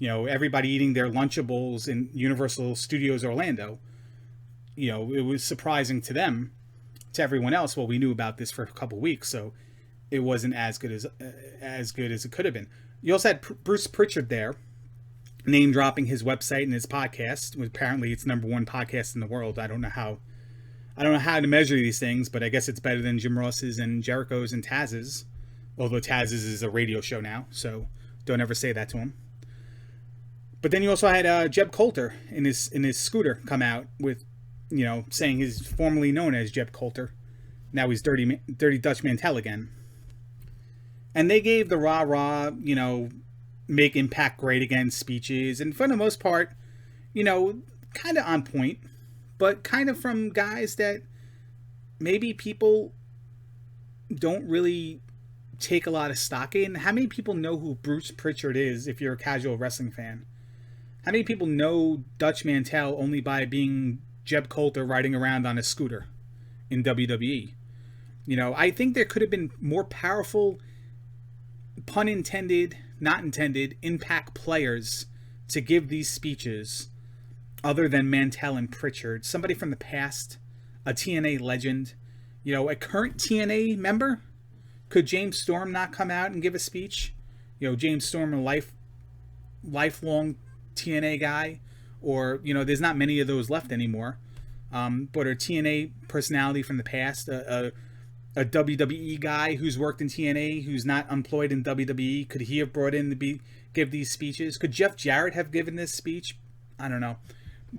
Everybody eating their Lunchables in Universal Studios Orlando. It was surprising to them. To everyone else, well, we knew about this for a couple weeks, so it wasn't as good as it could have been. You also had Bruce Pritchard there, name dropping his website and his podcast. Apparently, it's #1 podcast in the world. I don't know how to measure these things, but I guess it's better than Jim Ross's and Jericho's and Taz's. Although Taz's is a radio show now, so don't ever say that to him. But then you also had Jeb Coulter in his scooter come out with, saying he's formerly known as Jeb Coulter. Now he's Dirty Dutch Mantel again. And they gave the rah-rah, make Impact great again speeches. And for the most part, kind of on point. But kind of from guys that maybe people don't really take a lot of stock in. How many people know who Bruce Pritchard is if you're a casual wrestling fan? How many people know Dutch Mantel only by being Jeb Coulter riding around on a scooter in WWE? I think there could have been more powerful, pun intended, not intended, Impact players to give these speeches other than Mantel and Pritchard. Somebody from the past, a TNA legend, a current TNA member Could James Storm not come out and give a speech? You know, James Storm, a lifelong TNA guy, or you know, there's not many of those left anymore. But a TNA personality from the past, a WWE guy who's worked in TNA, who's not employed in WWE, could he have brought in to give these speeches? Could Jeff Jarrett have given this speech? I don't know.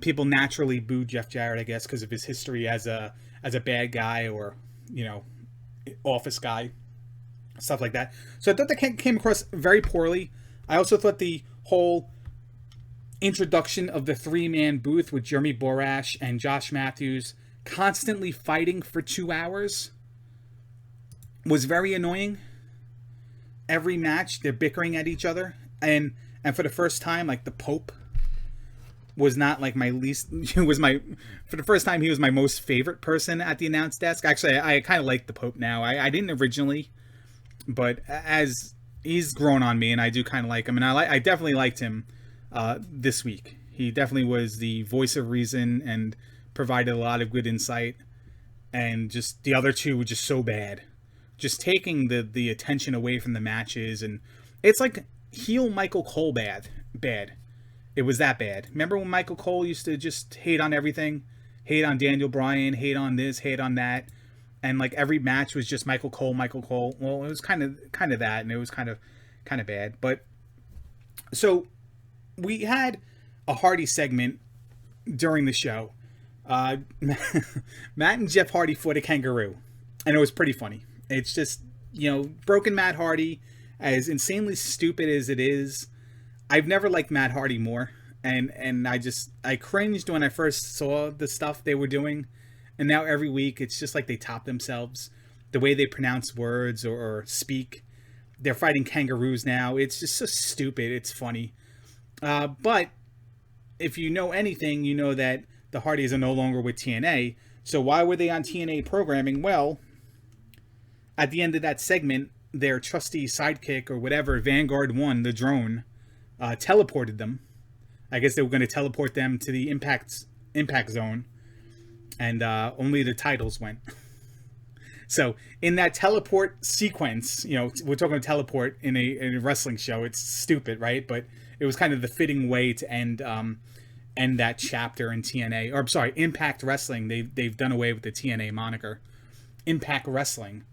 People naturally boo Jeff Jarrett, I guess, because of his history as a bad guy, or you know, office guy, stuff like that. So I thought that came across very poorly. I also thought the whole introduction of the 3-man booth with Jeremy Borash and Josh Matthews constantly fighting for 2 hours was very annoying. Every match they're bickering at each other, and for the first time, like, the Pope was not like my least for the first time he was my most favorite person at the announce desk. Actually, I kind of like the Pope now. I didn't originally, but as he's grown on me, and I do kind of like him, and I definitely liked him this week. He definitely was the voice of reason and provided a lot of good insight, and just the other two were just so bad, just taking the attention away from the matches. And it's like heel Michael Cole bad. It was that bad. Remember when Michael Cole used to just hate on everything? Hate on Daniel Bryan, hate on this, hate on that. And like every match was just Michael Cole. Well, it was kind of that, and it was kind of bad. But so we had a Hardy segment during the show. Matt and Jeff Hardy fought a kangaroo, and it was pretty funny. It's just, you know, broken Matt Hardy, as insanely stupid as it is. I've never liked Matt Hardy more, and I cringed when I first saw the stuff they were doing, and now every week it's just like they top themselves. The way they pronounce words or speak, they're fighting kangaroos now. It's just so stupid. It's funny, but if you know anything, you know that the Hardys are no longer with TNA. So why were they on TNA programming? Well, at the end of that segment, their trusty sidekick or whatever, Vanguard 1, the drone, teleported them. I guess they were going to teleport them to the impact zone, and only the titles went. So in that teleport sequence, you know, we're talking teleport in a wrestling show. It's stupid, right? But it was kind of the fitting way to end that chapter in TNA. Or I'm sorry, Impact Wrestling. They've done away with the TNA moniker. Impact Wrestling.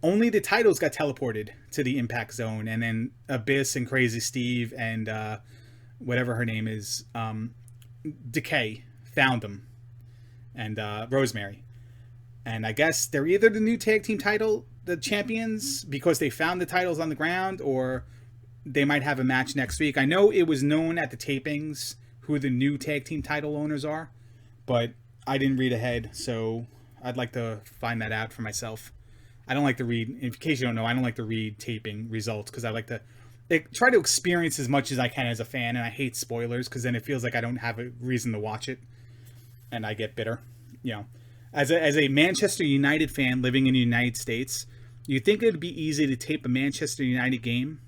Only the titles got teleported to the Impact Zone, and then Abyss and Crazy Steve and whatever her name is, Decay, found them, and Rosemary. And I guess they're either the new tag team the champions, because they found the titles on the ground, or they might have a match next week. I know it was known at the tapings who the new tag team title owners are, but I didn't read ahead, so I'd like to find that out for myself. I don't like to read, in case you don't know, I don't like to read taping results, because I like to try to experience as much as I can as a fan, and I hate spoilers, because then it feels like I don't have a reason to watch it, and I get bitter. You know, as a Manchester United fan living in the United States, you'd think it'd be easy to tape a Manchester United game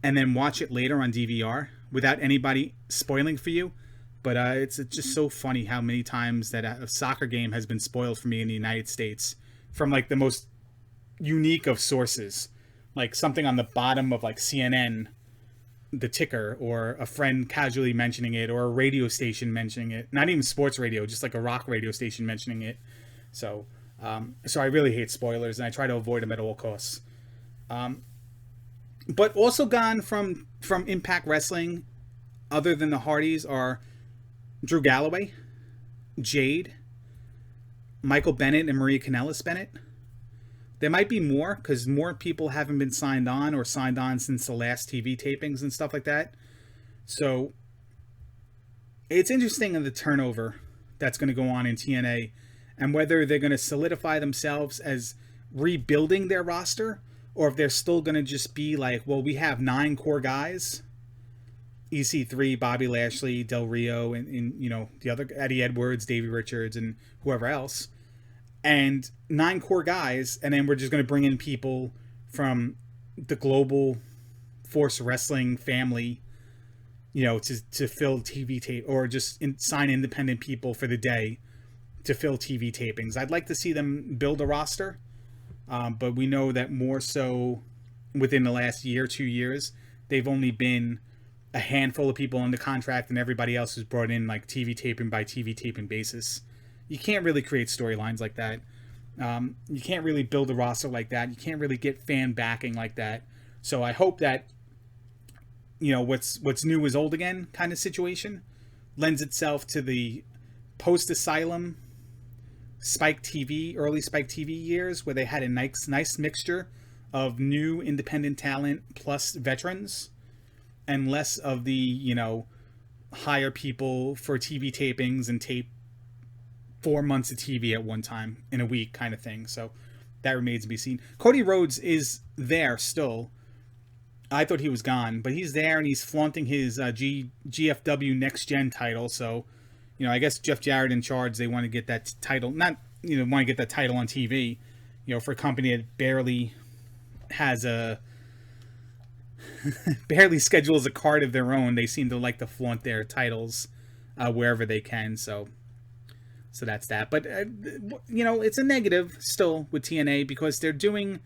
and then watch it later on DVR without anybody spoiling for you. But it's just so funny how many times that a soccer game has been spoiled for me in the United States from like the most unique of sources, like something on the bottom of like CNN, the ticker, or a friend casually mentioning it, or a radio station mentioning it. Not even sports radio, just like a rock radio station mentioning it. So I really hate spoilers, and I try to avoid them at all costs. But also gone from Impact Wrestling, other than the Hardys, are Drew Galloway, Jade, Michael Bennett, and Maria Kanellis Bennett. There might be more, because more people haven't been signed on since the last TV tapings and stuff like that. So it's interesting in the turnover that's going to go on in TNA, and whether they're going to solidify themselves as rebuilding their roster, or if they're still going to just be like, well, we have 9 core guys, EC3, Bobby Lashley, Del Rio, and you know, the other Eddie Edwards, Davey Richards, and whoever else, and 9 core guys, and then we're just going to bring in people from the Global Force Wrestling family, you know, to fill TV tape, or just sign independent people for the day to fill TV tapings. I'd like to see them build a roster, but we know that more so within the last year, 2 years, they've only been a handful of people under contract, and everybody else is brought in like TV taping by TV taping basis. You can't really create storylines like that. You can't really build a roster like that. You can't really get fan backing like that. So I hope that, you know, what's new is old again kind of situation lends itself to the post-Asylum Spike TV, early Spike TV years, where they had a nice mixture of new independent talent plus veterans, and less of the, you know, hire people for TV tapings and tape 4 months of TV at one time in a week kind of thing. So that remains to be seen. Cody Rhodes is there still. I thought he was gone, but he's there, and he's flaunting his GFW Next Gen title. So, you know, I guess Jeff Jarrett in charge, they want to get that title, want to get that title on TV, you know, for a company that barely has barely schedules a card of their own. They seem to like to flaunt their titles wherever they can. So that's that. But, you know, it's a negative still with TNA, because they're doing,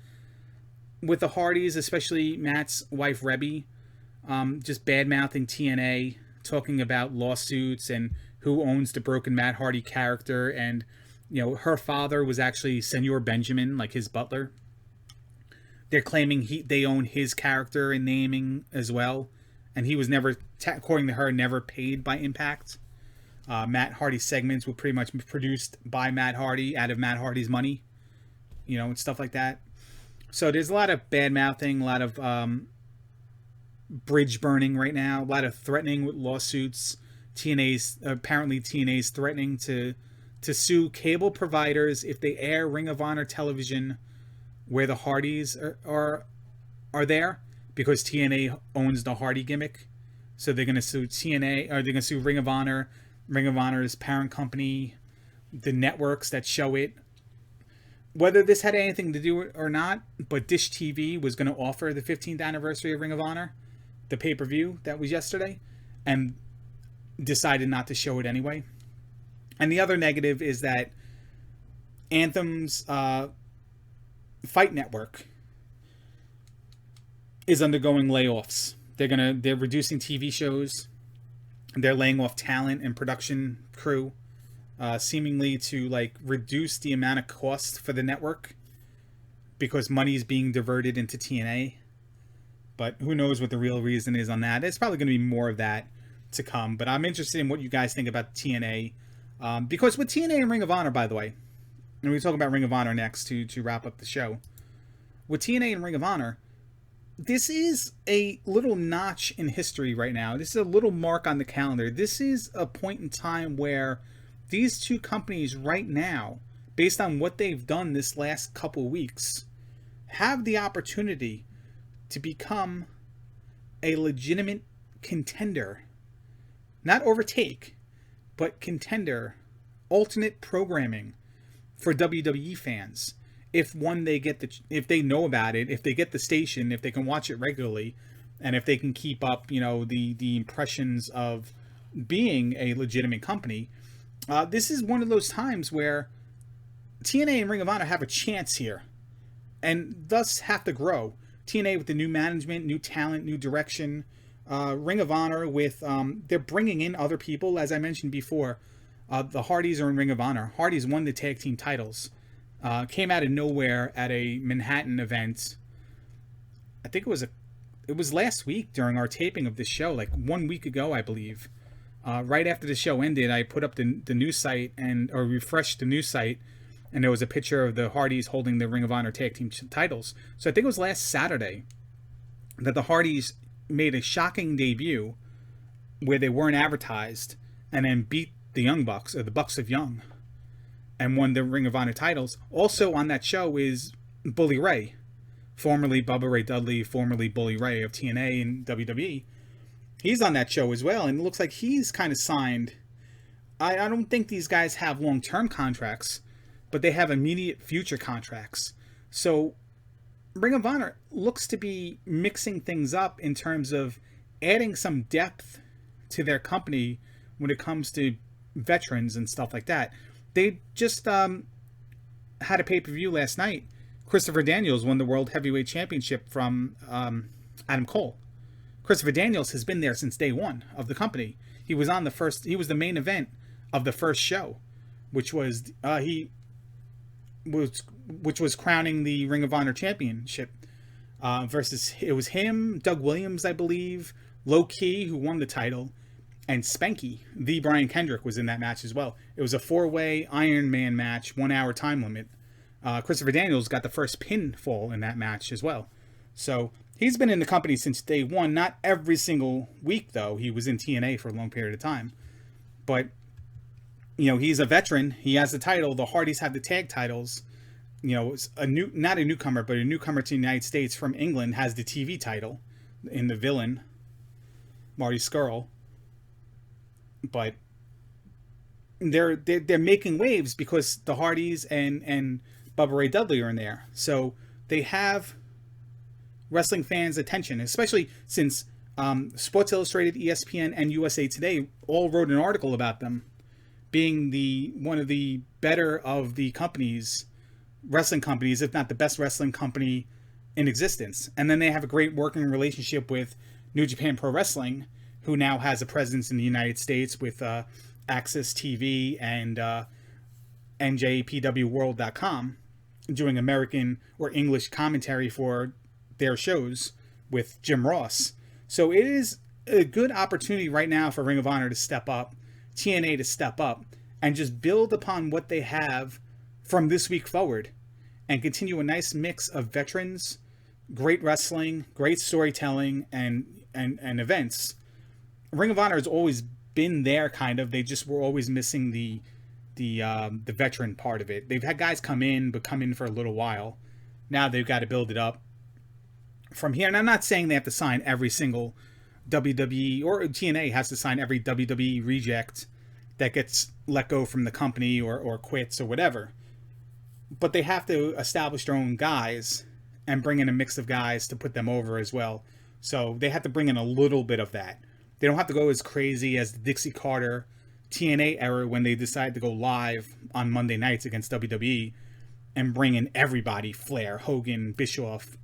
with the Hardys, especially Matt's wife, Rebby, just bad-mouthing TNA, talking about lawsuits and who owns the broken Matt Hardy character. And, you know, her father was actually Senor Benjamin, like his butler. They're claiming they own his character and naming as well. And he was never, according to her, never paid by Impact. Matt Hardy's segments were pretty much produced by Matt Hardy out of Matt Hardy's money, you know, and stuff like that. So there's a lot of bad mouthing, a lot of bridge burning right now, a lot of threatening with lawsuits. Apparently TNA's threatening to sue cable providers if they air Ring of Honor television where the Hardys are there, because TNA owns the Hardy gimmick. So they're going to sue TNA, or they're going to sue Ring of Honor, Ring of Honor's parent company, the networks that show it. Whether this had anything to do or not, but Dish TV was going to offer the 15th anniversary of Ring of Honor, the pay-per-view that was yesterday, and decided not to show it anyway. And the other negative is that Anthem's Fight Network is undergoing layoffs. They're reducing TV shows. They're laying off talent and production crew, seemingly to like reduce the amount of cost for the network, because money is being diverted into TNA. But who knows what the real reason is on that. It's probably going to be more of that to come. But I'm interested in what you guys think about TNA, because with TNA and Ring of Honor, by the way, and we'll talk about Ring of Honor next to wrap up the show. With TNA and Ring of Honor, this is a little notch in history right now. This is a little mark on the calendar. This is a point in time where these two companies right now, based on what they've done this last couple weeks, have the opportunity to become a legitimate contender. Not overtake, but contender, alternate programming for WWE fans. If if they know about it, if they get the station, if they can watch it regularly, and if they can keep up, you know, the impressions of being a legitimate company, this is one of those times where TNA and Ring of Honor have a chance here, and thus have to grow. TNA with the new management, new talent, new direction. Ring of Honor with, they're bringing in other people, as I mentioned before. The Hardys are in Ring of Honor. Hardys won the tag team titles. Came out of nowhere at a Manhattan event. I think it was last week during our taping of this show, like 1 week ago, I believe. Right after the show ended, I put up the news site or refreshed the news site, and there was a picture of the Hardys holding the Ring of Honor tag team titles. So I think it was last Saturday that the Hardys made a shocking debut where they weren't advertised, and then beat the Young Bucks, or the Bucks of Young, and won the Ring of Honor titles. Also on that show is Bully Ray, formerly Bubba Ray Dudley, formerly Bully Ray of TNA and WWE. He's on that show as well, and it looks like he's kind of signed. I don't think these guys have long-term contracts, but they have immediate future contracts. So Ring of Honor looks to be mixing things up in terms of adding some depth to their company when it comes to veterans and stuff like that. they just had a pay-per-view last night. Christopher Daniels won the World Heavyweight Championship from Adam Cole. Christopher Daniels has been there since day one of the company. He was the main event of the first show, which was crowning the Ring of Honor Championship. Versus, it was him, Doug Williams, I believe, Low Key, who won the title, and Spanky, the Brian Kendrick, was in that match as well. It was a 4-way Iron Man match, 1 hour time limit. Christopher Daniels got the first pinfall in that match as well. So he's been in the company since day one. Not every single week, though. He was in TNA for a long period of time. But, he's a veteran. He has the title. The Hardys have the tag titles. Not a newcomer, but a newcomer to the United States from England has the TV title in the Villain, Marty Scurll. But they're making waves because the Hardys and Bubba Ray Dudley are in there. So they have wrestling fans' attention, especially since Sports Illustrated, ESPN, and USA Today all wrote an article about them being one of the better of the wrestling companies, if not the best wrestling company in existence. And then they have a great working relationship with New Japan Pro Wrestling, who now has a presence in the United States with Access TV and NJPWWorld.com, doing American or English commentary for their shows with Jim Ross. So it is a good opportunity right now for Ring of Honor to step up, TNA to step up, and just build upon what they have from this week forward and continue a nice mix of veterans, great wrestling, great storytelling, and events. Ring of Honor has always been there, kind of. They just were always missing the veteran part of it. They've had guys come in for a little while. Now they've got to build it up from here. And I'm not saying they have to sign every single WWE, or TNA has to sign every WWE reject that gets let go from the company or quits or whatever. But they have to establish their own guys and bring in a mix of guys to put them over as well. So they have to bring in a little bit of that. They don't have to go as crazy as the Dixie Carter TNA era when they decided to go live on Monday nights against WWE and bring in everybody: Flair, Hogan, Bischoff,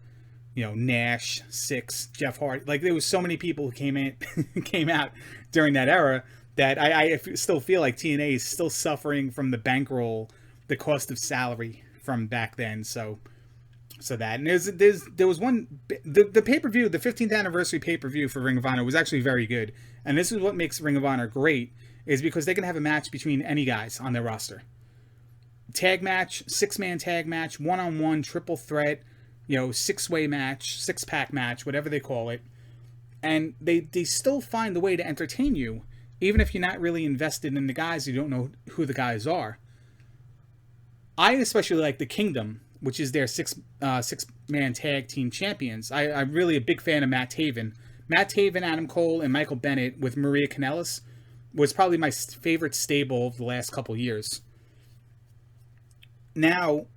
Nash, Six, Jeff Hardy. Like, there was so many people who came out during that era that I still feel like TNA is still suffering from the bankroll, the cost of salary from back then. So that, and there was one, the pay-per-view, the 15th anniversary pay-per-view for Ring of Honor was actually very good. And this is what makes Ring of Honor great, is because they can have a match between any guys on their roster. Tag match, 6-man tag match, 1-on-1, triple threat, 6-way match, 6-pack match, whatever they call it. And they still find the way to entertain you, even if you're not really invested in the guys, you don't know who the guys are. I especially like the Kingdom, which is their 6-man tag team champions. I'm really a big fan of Matt Taven. Matt Taven, Adam Cole, and Michael Bennett with Maria Kanellis was probably my favorite stable of the last couple years. Now,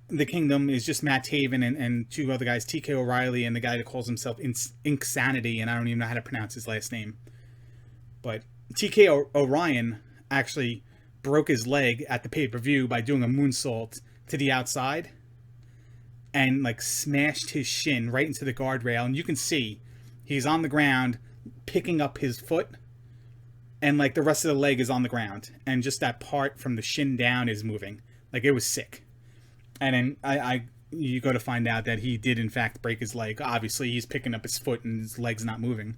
the Kingdom is just Matt Taven and 2 other guys, TK O'Reilly and the guy that calls himself Inksanity, and I don't even know how to pronounce his last name. But TK O'Ryan actually broke his leg at the pay-per-view by doing a moonsault to the outside and smashed his shin right into the guardrail, and you can see he's on the ground picking up his foot, and the rest of the leg is on the ground, and just that part from the shin down is moving. It was sick. And then you go to find out that he did in fact break his leg. Obviously he's picking up his foot and his leg's not moving.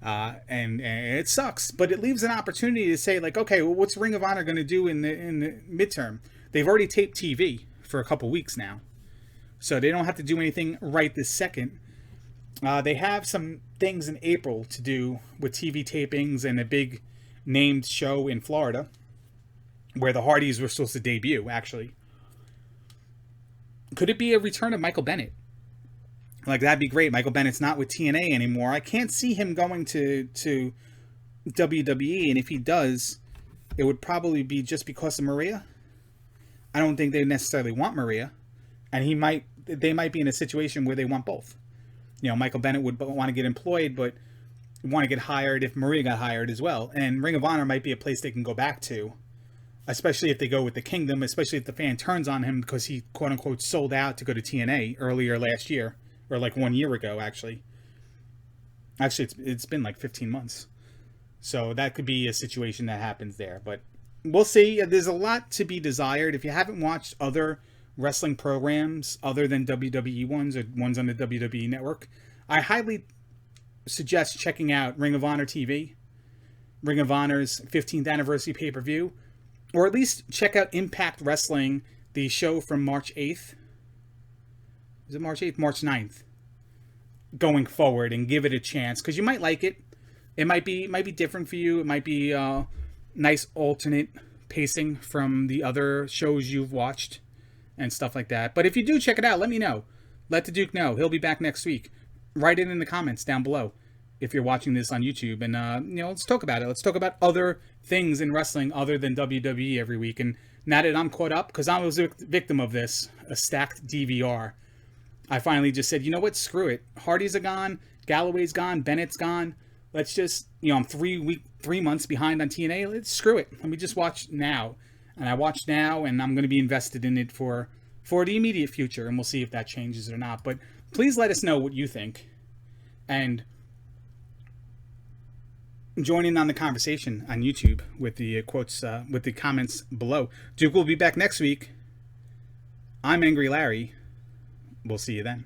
And it sucks, but it leaves an opportunity to say okay, well, what's Ring of Honor going to do in the midterm? They've already taped TV for a couple weeks now, so they don't have to do anything right this second. They have some things in April to do with TV tapings and a big named show in Florida where the Hardys were supposed to debut, actually. Could it be a return of Michael Bennett? That'd be great. Michael Bennett's not with TNA anymore. I can't see him going to WWE, and if he does, it would probably be just because of Maria. I don't think they necessarily want Maria, and they might be in a situation where they want both. Michael Bennett would want to get employed, but want to get hired if Maria got hired as well. And Ring of Honor might be a place they can go back to especially if they go with the Kingdom, especially if the fan turns on him because he quote unquote sold out to go to TNA earlier last year, or like 1 year ago actually. Actually, it's been like 15 months. So that could be a situation that happens there, but we'll see. There's a lot to be desired. If you haven't watched other wrestling programs other than WWE ones or ones on the WWE network, I highly suggest checking out Ring of Honor TV, Ring of Honor's 15th anniversary pay-per-view, or at least check out Impact Wrestling, the show from March 8th. Is it March 8th? March 9th. Going forward, and give it a chance, because you might like it. It might be different for you. It might be nice alternate pacing from the other shows you've watched and stuff like that. But if you do check it out, let me know. Let the Duke know. He'll be back next week. Write it in the comments down below if you're watching this on YouTube, and let's talk about it. Let's talk about other things in wrestling other than WWE every week. And now that I'm caught up, because I was a victim of this, a stacked DVR, I finally just said, you know what, screw it. Hardy's are gone, Galloway's gone, Bennett's gone. Let's just, I'm 3 months behind on TNA. Let's screw it. Let me just watch now. And I watch now, and I'm going to be invested in it for the immediate future, and we'll see if that changes or not. But please let us know what you think, and join in on the conversation on YouTube with the quotes, with the comments below. Duke will be back next week. I'm Angry Larry. We'll see you then.